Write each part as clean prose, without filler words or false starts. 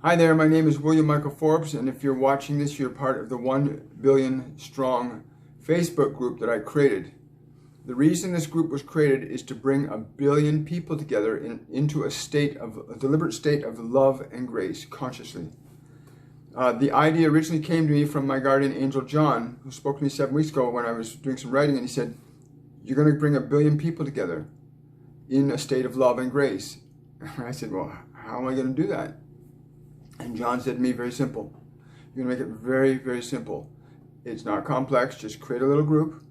Hi there, my name is William Michael Forbes, and if you're watching this, you're part of the 1 billion strong Facebook group that I created. The reason this group was created is to bring 1 billion people together into a deliberate state of love and grace consciously. The idea originally came to me from my guardian angel John, who spoke to me 7 weeks ago when I was doing some writing, and he said, "You're going to bring 1 billion people together in a state of love and grace." And I said, "Well, how am I going to do that?" And John said to me, very simple. You're going to make it very, very simple. It's not complex. Just create a little group.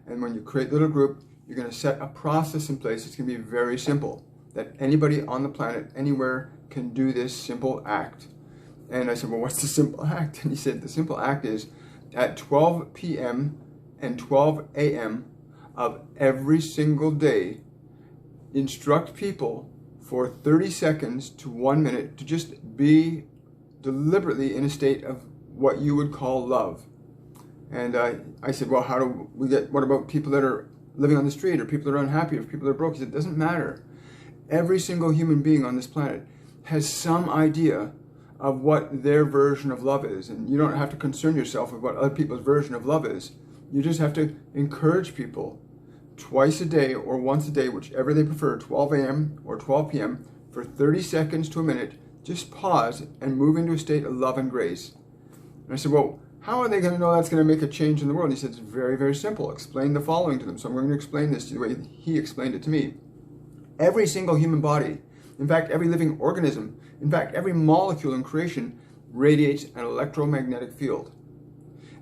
And when you create a little group, you're going to set a process in place. It's going to be very simple. That anybody on the planet, anywhere, can do this simple act. And I said, well, what's the simple act? And he said, the simple act is at 12 p.m. and 12 a.m. of every single day, instruct people for 30 seconds to 1 minute to just be deliberately in a state of what you would call love. And I said, well, how do we what about people that are living on the street, or people that are unhappy, or people that are broke? He said, it doesn't matter. Every single human being on this planet has some idea of what their version of love is. And you don't have to concern yourself with what other people's version of love is. You just have to encourage people twice a day or once a day, whichever they prefer, 12 a.m. or 12 p.m., for 30 seconds to a minute, just pause and move into a state of love and grace. And I said, well, how are they going to know that's going to make a change in the world? And he said, it's very, very simple. Explain the following to them. So I'm going to explain this the way he explained it to me. Every single human body, in fact, every living organism, in fact, every molecule in creation radiates an electromagnetic field.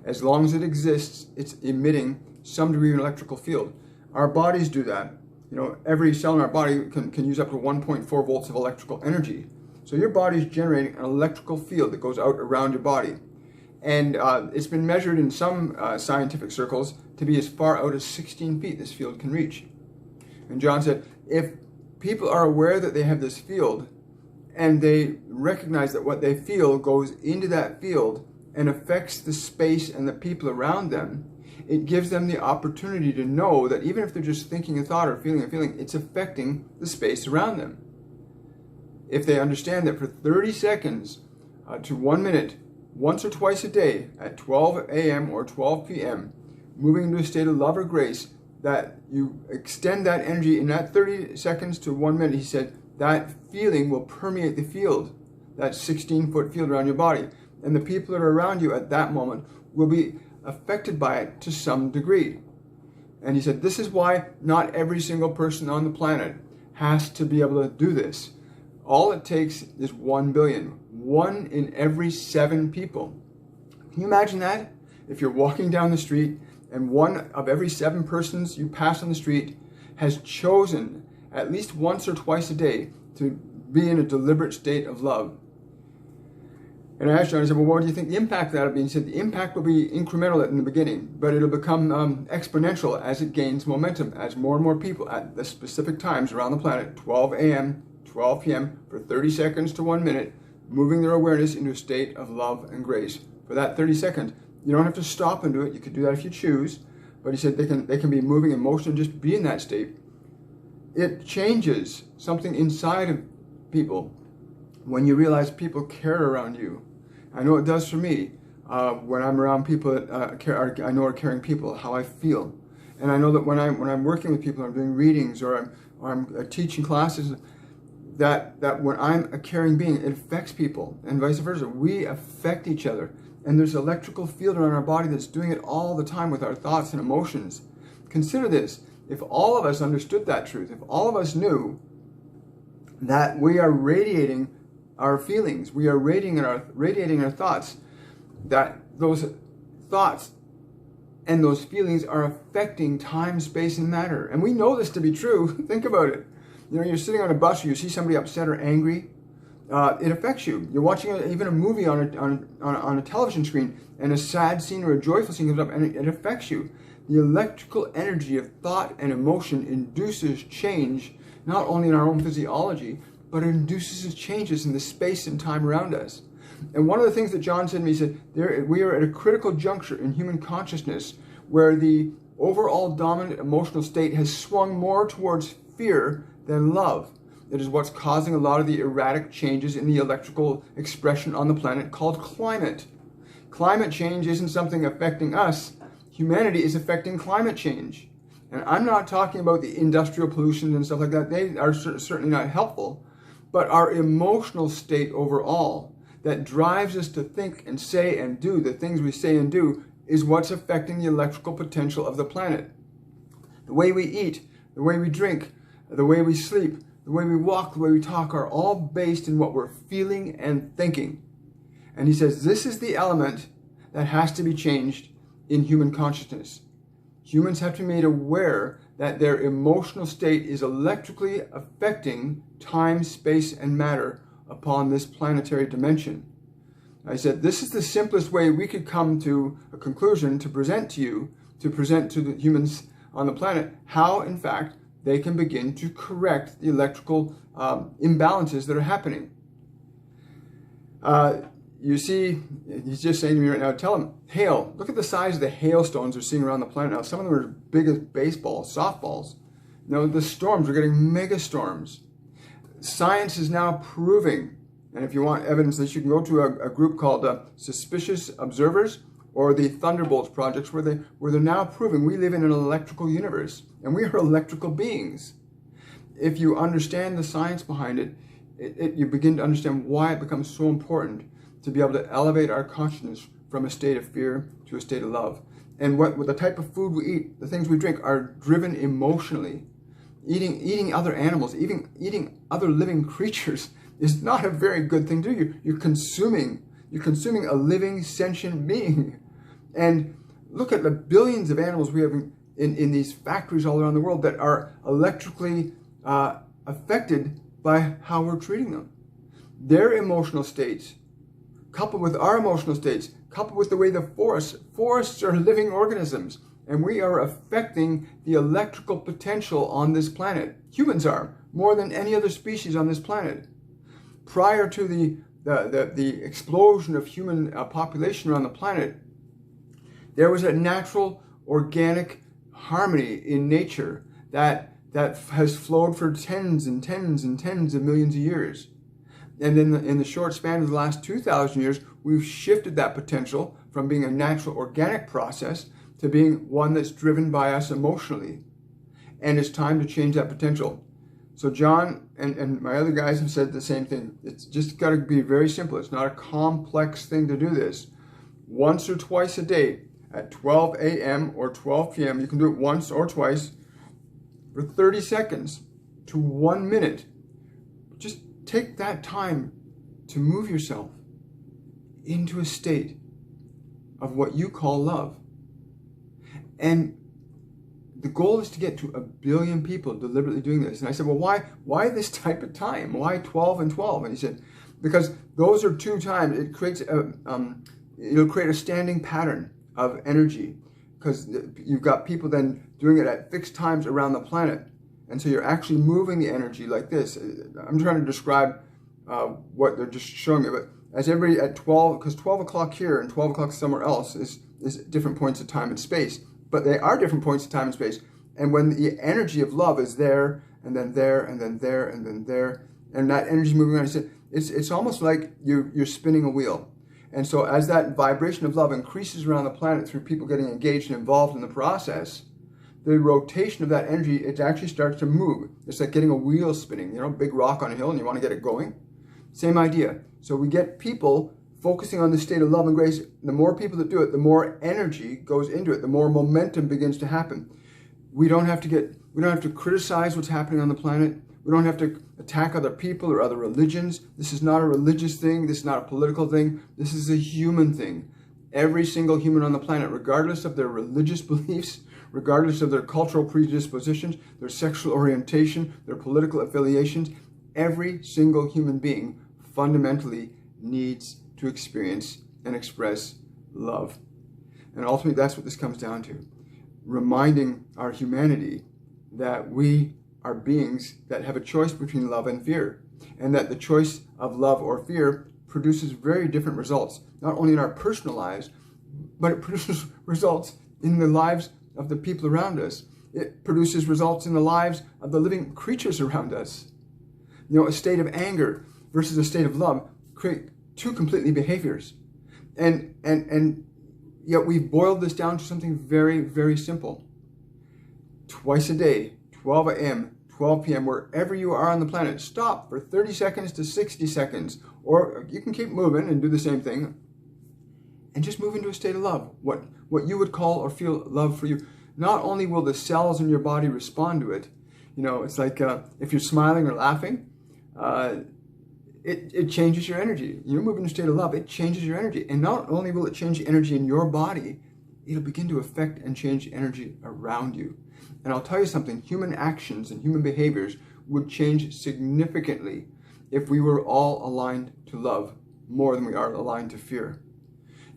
As long as it exists, it's emitting some degree of an electrical field. Our bodies do that. You know, every cell in our body can use up to 1.4 volts of electrical energy. So your body is generating an electrical field that goes out around your body. And it's been measured in some scientific circles to be as far out as 16 feet this field can reach. And John said, if people are aware that they have this field, and they recognize that what they feel goes into that field and affects the space and the people around them, it gives them the opportunity to know that even if they're just thinking a thought or feeling a feeling, it's affecting the space around them. If they understand that for 30 seconds to 1 minute, once or twice a day at 12 a.m. or 12 p.m., moving into a state of love or grace, that you extend that energy in that 30 seconds to 1 minute, he said, that feeling will permeate the field, that 16-foot field around your body. And the people that are around you at that moment will be affected by it to some degree. And he said, this is why not every single person on the planet has to be able to do this. All it takes is 1 billion. 1 in every 7 people. Can you imagine that? If you're walking down the street and 1 of every 7 persons you pass on the street has chosen at least once or twice a day to be in a deliberate state of love. And I asked John, I said, well, what do you think the impact of that will be? And he said, the impact will be incremental in the beginning, but it'll become exponential as it gains momentum, as more and more people at the specific times around the planet, 12 a.m., 12 p.m., for 30 seconds to 1 minute, moving their awareness into a state of love and grace. For that 30 seconds, you don't have to stop and do it. You could do that if you choose. But he said they can be moving in motion and just be in that state. It changes something inside of people when you realize people care around you. I know it does for me when I'm around people that I know are caring people, how I feel. And I know that when I'm working with people, I'm doing readings or I'm teaching classes, that when I'm a caring being, it affects people, and vice versa. We affect each other. And there's an electrical field around our body that's doing it all the time with our thoughts and emotions. Consider this. If all of us understood that truth, if all of us knew that we are radiating our feelings, we are radiating our thoughts, that those thoughts and those feelings are affecting time, space, and matter. And we know this to be true. Think about it. You know, you're sitting on a bus, or you see somebody upset or angry, it affects you. You're watching even a movie on a television screen, and a sad scene or a joyful scene comes up, and it affects you. The electrical energy of thought and emotion induces change, not only in our own physiology, but it induces changes in the space and time around us. And one of the things that John said to me, he said, we are at a critical juncture in human consciousness where the overall dominant emotional state has swung more towards fear than love. It is what's causing a lot of the erratic changes in the electrical expression on the planet called climate. Climate change isn't something affecting us. Humanity is affecting climate change. And I'm not talking about the industrial pollution and stuff like that. They are certainly not helpful. But our emotional state overall that drives us to think and say and do the things we say and do is what's affecting the electrical potential of the planet. The way we eat, the way we drink, the way we sleep, the way we walk, the way we talk are all based in what we're feeling and thinking. And he says this is the element that has to be changed in human consciousness. Humans have to be made aware that their emotional state is electrically affecting time, space, and matter upon this planetary dimension. I said this is the simplest way we could come to a conclusion to present to you, to present to the humans on the planet, how in fact they can begin to correct the electrical imbalances that are happening. You see, he's just saying to me right now, tell him, hail, look at the size of the hailstones we're seeing around the planet now. Some of them are as big as baseballs, softballs. You know, the storms, we're getting mega storms. Science is now proving, and if you want evidence of this, you can go to a group called Suspicious Observers, or the Thunderbolts projects, where they're now proving we live in an electrical universe, and we are electrical beings. If you understand the science behind it, you begin to understand why it becomes so important to be able to elevate our consciousness from a state of fear to a state of love. And what the type of food we eat, the things we drink, are driven emotionally. Eating other animals, eating other living creatures is not a very good thing to do. You're consuming a living, sentient being. And look at the billions of animals we have in these factories all around the world that are electrically affected by how we're treating them. Their emotional states, coupled with our emotional states, coupled with the way the forests are living organisms, and we are affecting the electrical potential on this planet. Humans are, more than any other species on this planet. Prior to the explosion of human population around the planet, there was a natural, organic harmony in nature that has flowed for tens and tens and tens of millions of years. And in the short span of the last 2,000 years, we've shifted that potential from being a natural, organic process to being one that's driven by us emotionally. And it's time to change that potential. So John and my other guys have said the same thing. It's just got to be very simple. It's not a complex thing to do this. Once or twice a day at 12 a.m. or 12 p.m., you can do it once or twice for 30 seconds to 1 minute. Just take that time to move yourself into a state of what you call love. And the goal is to get to 1 billion people deliberately doing this. And I said, well, why this type of time? Why 12 and 12? And he said, because those are 2 times. It creates it'll create a standing pattern of energy, because you've got people then doing it at fixed times around the planet. And so you're actually moving the energy like this. I'm trying to describe what they're just showing me, but as everybody at 12, because 12 o'clock here and 12 o'clock somewhere else is different points of time and space. But they are different points of time and space. And when the energy of love is there, and then there, and then there, and then there, and that energy is moving around, it's almost like you're spinning a wheel. And so as that vibration of love increases around the planet through people getting engaged and involved in the process, the rotation of that energy, it actually starts to move. It's like getting a wheel spinning, you know, a big rock on a hill and you want to get it going. Same idea. So we get people focusing on the state of love and grace. The more people that do it, the more energy goes into it, the more momentum begins to happen. We don't have to criticize what's happening on the planet. We don't have to attack other people or other religions. This is not a religious thing. This is not a political thing. This is a human thing. Every single human on the planet, regardless of their religious beliefs, regardless of their cultural predispositions, their sexual orientation, their political affiliations, every single human being fundamentally needs to experience and express love. And ultimately, that's what this comes down to. Reminding our humanity that we are beings that have a choice between love and fear, and that the choice of love or fear produces very different results, not only in our personal lives, but it produces results in the lives of the people around us. It produces results in the lives of the living creatures around us. You know, a state of anger versus a state of love create two completely behaviors. And yet we've boiled this down to something very, very simple. Twice a day, 12 a.m., 12 p.m., wherever you are on the planet, stop for 30 seconds to 60 seconds. Or you can keep moving and do the same thing. And just move into a state of love. What you would call or feel love for you. Not only will the cells in your body respond to it, you know, it's like if you're smiling or laughing, it changes your energy. You move into a state of love, it changes your energy. And not only will it change energy in your body, it'll begin to affect and change energy around you. And I'll tell you something, human actions and human behaviors would change significantly if we were all aligned to love more than we are aligned to fear.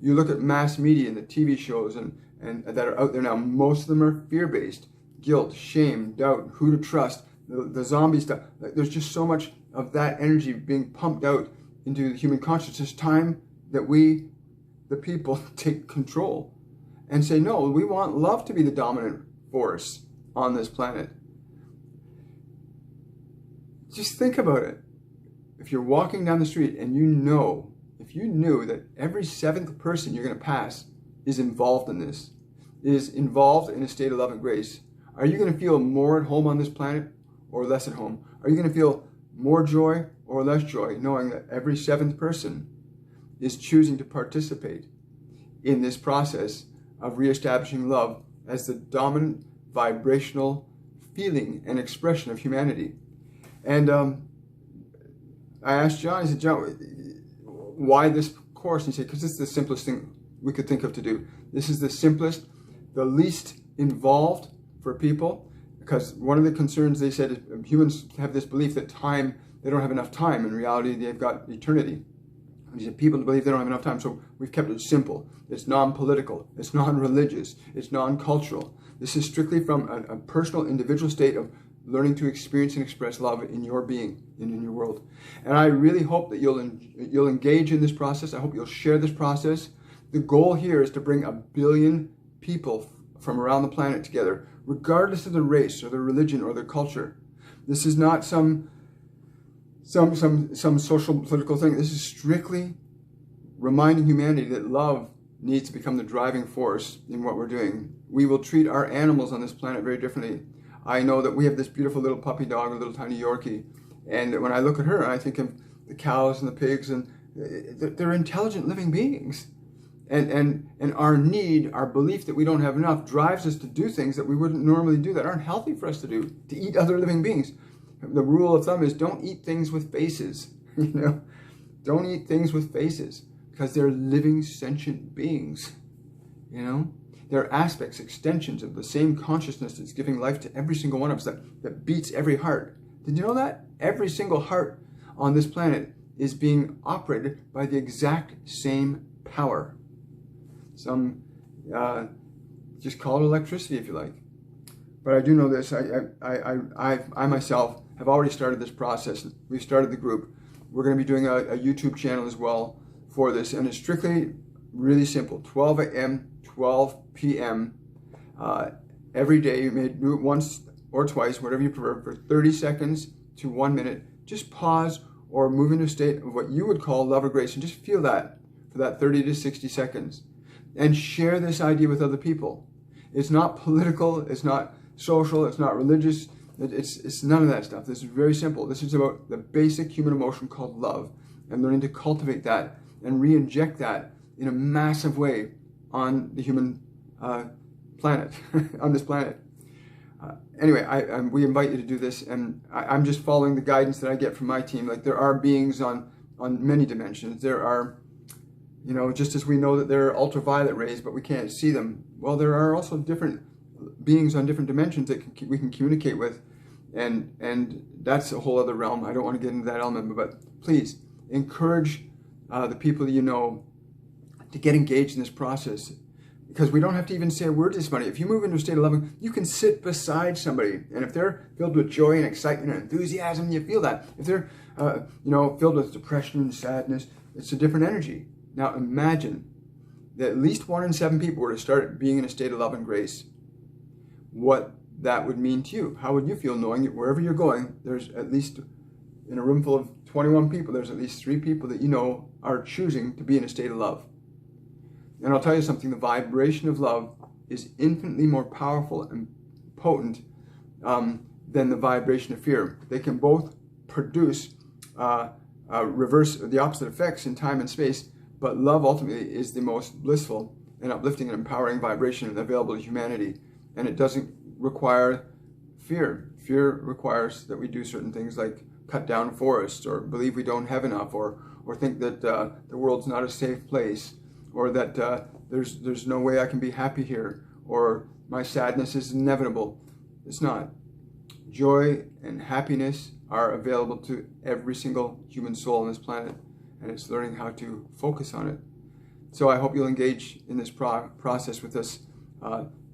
You look at mass media and the TV shows and that are out there now, most of them are fear-based. Guilt, shame, doubt, who to trust, the zombie stuff. There's just so much of that energy being pumped out into the human consciousness. Time that we, the people, take control and say, no, we want love to be the dominant force on this planet. Just think about it. If you're walking down the street and if you knew that every seventh person you're going to pass is involved in this, is involved in a state of love and grace, are you going to feel more at home on this planet or less at home? Are you going to feel more joy or less joy knowing that every seventh person is choosing to participate in this process of reestablishing love as the dominant vibrational feeling and expression of humanity? And I asked John, I said, John, why this course? And he said, because this is the simplest thing we could think of to do. This is the simplest, the least involved for people, because one of the concerns they said is humans have this belief that they don't have enough time. In reality, they've got eternity. And he said people believe they don't have enough time, so we've kept it simple. It's non-political, it's non-religious, it's non-cultural. This is strictly from a personal, individual state of learning to experience and express love in your being and in your world. And I really hope that you'll engage in this process. I hope you'll share this process. The goal here is to bring 1 billion people from around the planet together, regardless of their race or their religion or their culture. This is not some social political thing. This is strictly reminding humanity that love needs to become the driving force in what we're doing. We will treat our animals on this planet very differently. I know that we have this beautiful little puppy dog, a little tiny Yorkie, and when I look at her, I think of the cows and the pigs, and they're intelligent living beings. And our need, our belief that we don't have enough drives us to do things that we wouldn't normally do, that aren't healthy for us to do, to eat other living beings. The rule of thumb is don't eat things with faces, you know? Don't eat things with faces, because they're living sentient beings, you know? They're aspects, extensions of the same consciousness that's giving life to every single one of us, that beats every heart. Did you know that? Every single heart on this planet is being operated by the exact same power. Just call it electricity if you like. But I do know this, I myself have already started this process. We've started the group. We're going to be doing a YouTube channel as well for this, and it's strictly really simple. 12 a.m., 12 p.m. Every day. You may do it once or twice, whatever you prefer, for 30 seconds to 1 minute. Just pause or move into a state of what you would call love or grace, and just feel that for that 30 to 60 seconds. And share this idea with other people. It's not political, it's not social, it's not religious, it's none of that stuff. This is very simple. This is about the basic human emotion called love, and learning to cultivate that and re-inject that in a massive way on the human planet, on this planet. Anyway, we invite you to do this, and I'm just following the guidance that I get from my team. Like, there are beings on many dimensions. There are, you know, just as we know that there are ultraviolet rays, but we can't see them, well, there are also different beings on different dimensions that we can communicate with, and that's a whole other realm. I don't want to get into that element, but please encourage the people that you know to get engaged in this process, because we don't have to even say a word to somebody. If you move into a state of love, you can sit beside somebody, and if they're filled with joy and excitement and enthusiasm, you feel that. If they're filled with depression and sadness, it's a different energy. Now imagine that at least 1 in 7 people were to start being in a state of love and grace. What that would mean to you. How would you feel knowing that wherever you're going, there's at least in a room full of 21 people, there's at least 3 people that you know are choosing to be in a state of love. And I'll tell you something, the vibration of love is infinitely more powerful and potent than the vibration of fear. They can both produce reverse, the opposite effects in time and space, but love ultimately is the most blissful and uplifting and empowering vibration available to humanity. And it doesn't require fear. Fear requires that we do certain things like cut down forests, or believe we don't have enough, or think that the world's not a safe place, or that there's no way I can be happy here, or my sadness is inevitable. It's not. Joy and happiness are available to every single human soul on this planet, and it's learning how to focus on it. So I hope you'll engage in this process with us.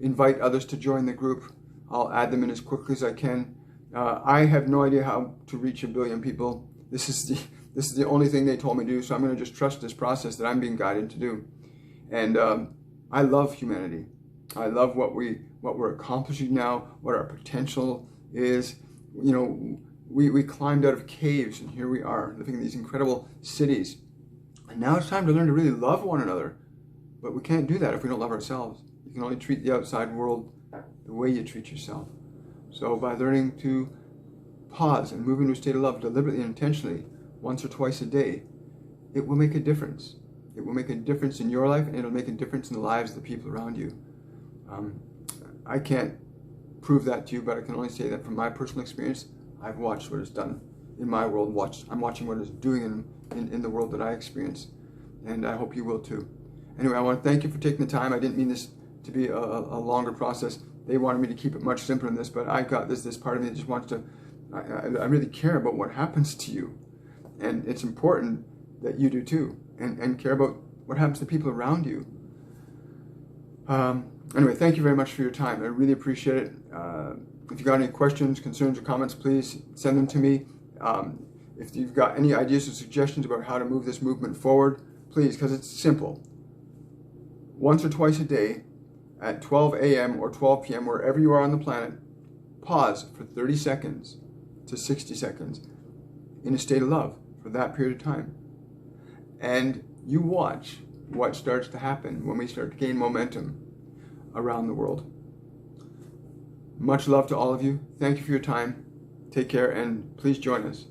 Invite others to join the group. I'll add them in as quickly as I can. I have no idea how to reach 1 billion people. This is the only thing they told me to do, so I'm going to just trust this process that I'm being guided to do. And I love humanity. I love what we're accomplishing now, what our potential is. You know, we climbed out of caves, and here we are living in these incredible cities. And now it's time to learn to really love one another. But we can't do that if we don't love ourselves. You can only treat the outside world the way you treat yourself. So by learning to pause and move into a state of love deliberately and intentionally, once or twice a day, it will make a difference. It will make a difference in your life, and it'll make a difference in the lives of the people around you. I can't prove that to you, but I can only say that from my personal experience, I've watched what it's done in my world. I'm watching what it's doing in the world that I experience, and I hope you will too. Anyway, I want to thank you for taking the time. I didn't mean this to be a longer process. They wanted me to keep it much simpler than this, but I've got this part of me that just wants to, I really care about what happens to you. And it's important that you do too, and care about what happens to people around you. Anyway, thank you very much for your time. I really appreciate it. If you've got any questions, concerns, or comments, please send them to me. If you've got any ideas or suggestions about how to move this movement forward, please, because it's simple. Once or twice a day, at 12 a.m. or 12 p.m., wherever you are on the planet, pause for 30 seconds to 60 seconds in a state of love for that period of time. And you watch what starts to happen when we start to gain momentum around the world. Much love to all of you. Thank you for your time. Take care, and please join us.